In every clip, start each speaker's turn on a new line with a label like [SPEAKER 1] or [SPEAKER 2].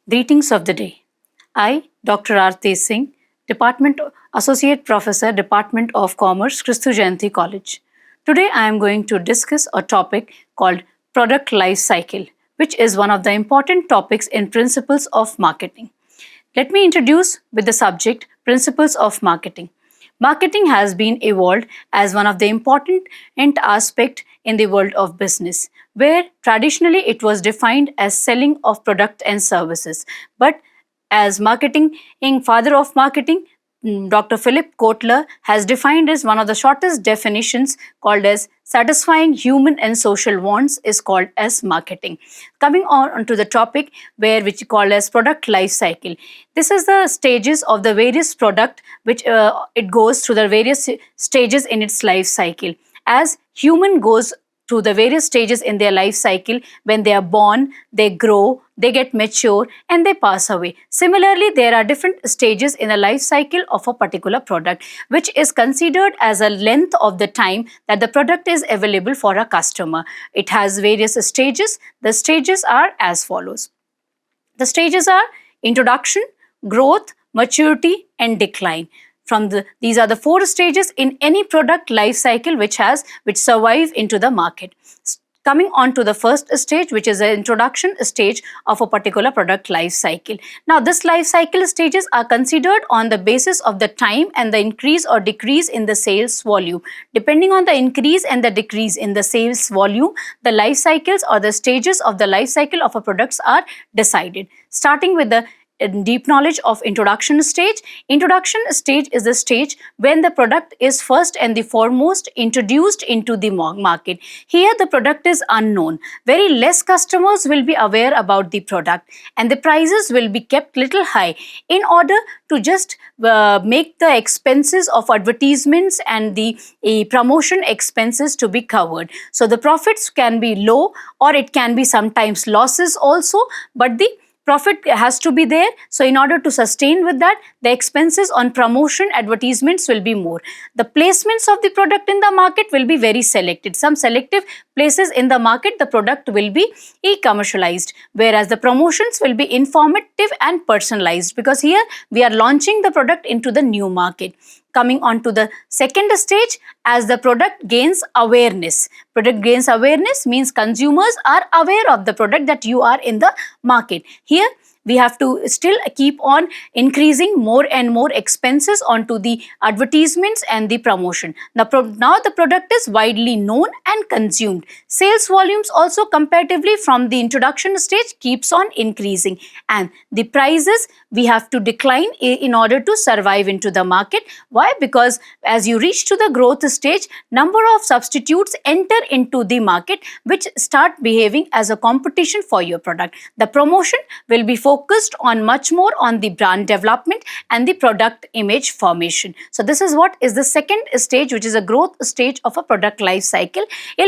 [SPEAKER 1] Greetings of the day. I, Dr. Arti Singh, Associate Professor, Department of Commerce, Kristu Jayanti College. Today I am going to discuss a topic called product life cycle, which is one of the important topics in principles of marketing. Let me introduce with the subject principles of marketing. Marketing has been evolved as one of the important aspect in the world of business, where traditionally it was defined as selling of product and services. But as father of marketing, Dr. Philip Kotler has defined as one of the shortest definitions called as satisfying human and social wants is called as marketing. Coming on to the topic which we call as product life cycle. This is the stages of the various product which it goes through the various stages in its life cycle. As human goes through the various stages in their life cycle, when they are born, they grow, they get mature, and they pass away. Similarly, there are different stages in the life cycle of a particular product, which is considered as a length of the time that the product is available for a customer. It has various stages. The stages are as follows. The stages are introduction, growth, maturity, and decline. These are the 4 stages in any product life cycle which survive into the market. Coming on to the first stage, which is the introduction stage of a particular product life cycle. Now, this life cycle stages are considered on the basis of the time and the increase or decrease in the sales volume. Depending on the increase and the decrease in the sales volume, the life cycles or the stages of the life cycle of a product are decided. Starting with the deep knowledge of introduction stage. Introduction stage is the stage when the product is first and the foremost introduced into the market. Here the product is unknown. Very less customers will be aware about the product, and the prices will be kept little high in order to just make the expenses of advertisements and the promotion expenses to be covered. So the profits can be low, or it can be sometimes losses also, but the profit has to be there. So in order to sustain with that, the expenses on promotion advertisements will be more. The placements of the product in the market will be very selected. Some selective places in the market, the product will be commercialized, whereas the promotions will be informative and personalized, because here we are launching the product into the new market. Coming on to the second stage, as the product gains awareness. Product gains awareness means consumers are aware of the product that you are in the market. Here we have to still keep on increasing more and more expenses onto the advertisements and the promotion. Now the product is widely known and consumed. Sales volumes also comparatively from the introduction stage keeps on increasing, and the prices we have to decline in order to survive into the market. Why? Because as you reach to the growth stage, number of substitutes enter into the market which start behaving as a competition for your product. The promotion will be focused on much more on the brand development and the product image formation. So this is what is the second stage, which is a growth stage of a product life cycle,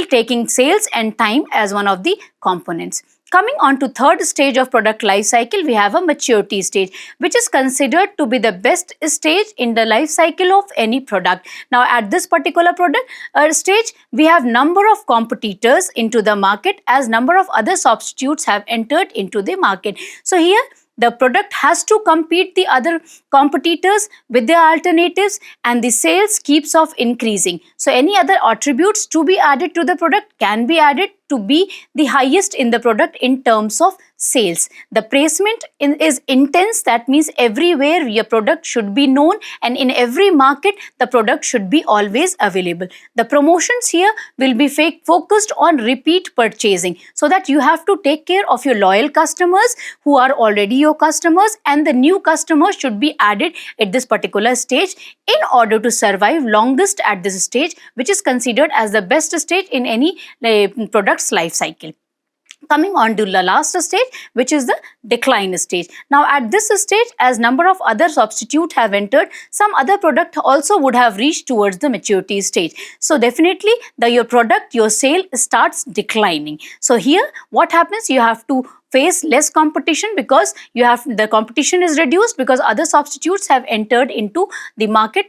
[SPEAKER 1] taking sales and time as one of the components. Coming on to third stage of product life cycle, we have a maturity stage, which is considered to be the best stage in the life cycle of any product. Now at this particular product stage, we have number of competitors into the market as number of other substitutes have entered into the market. So here the product has to compete the other competitors with their alternatives, and the sales keeps off increasing. So any other attributes to be added to the product can be added to be the highest in the product in terms of sales. The placement is intense. That means everywhere your product should be known, and in every market the product should be always available. The promotions here will be focused on repeat purchasing, so that you have to take care of your loyal customers who are already your customers, and the new customers should be added at this particular stage in order to survive longest at this stage, which is considered as the best stage in any product's life cycle. Coming on to the last stage, which is the decline stage. Now at this stage, as number of other substitutes have entered, some other product also would have reached towards the maturity stage. So definitely your sale starts declining. So here what happens, you have to face less competition because the competition is reduced because other substitutes have entered into the market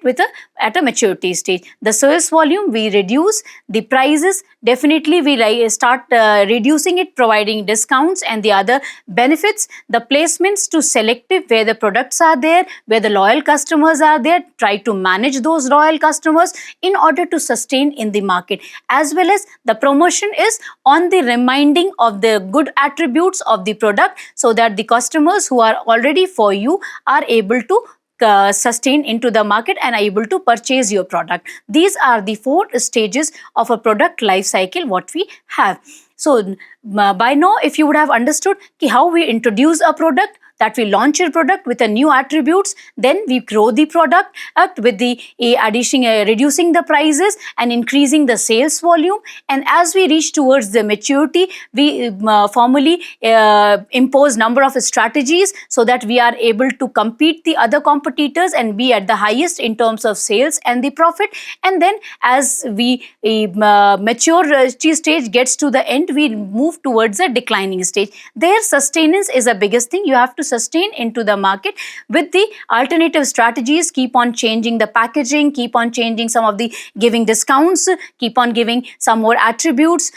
[SPEAKER 1] at a maturity stage. The sales volume we reduce, the prices definitely we start reducing it, providing discounts and the other benefits. The placements to selective where the products are there, where the loyal customers are there, try to manage those loyal customers in order to sustain in the market. As well as the promotion is on the reminding of the good attributes of the product so that the customers who are already for you are able to sustain into the market and are able to purchase your product. These are the 4 stages of a product life cycle what we have. So by now, if you would have understood how we introduce a product, that we launch a product with a new attributes, then we grow the product with the reducing the prices and increasing the sales volume. And as we reach towards the maturity, we formally impose number of strategies so that we are able to compete the other competitors and be at the highest in terms of sales and the profit. And then as we maturity stage gets to the end, we move towards a declining stage. Their sustenance is the biggest thing. You have to sustain into the market with the alternative strategies, keep on changing the packaging, keep on changing some of the giving discounts, keep on giving some more attributes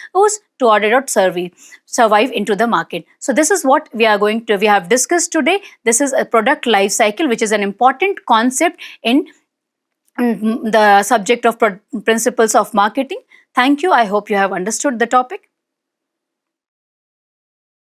[SPEAKER 1] to order out survive into the market. So this is what we have discussed today. This is a product life cycle, which is an important concept in the subject of principles of marketing. Thank you. I hope you have understood the topic.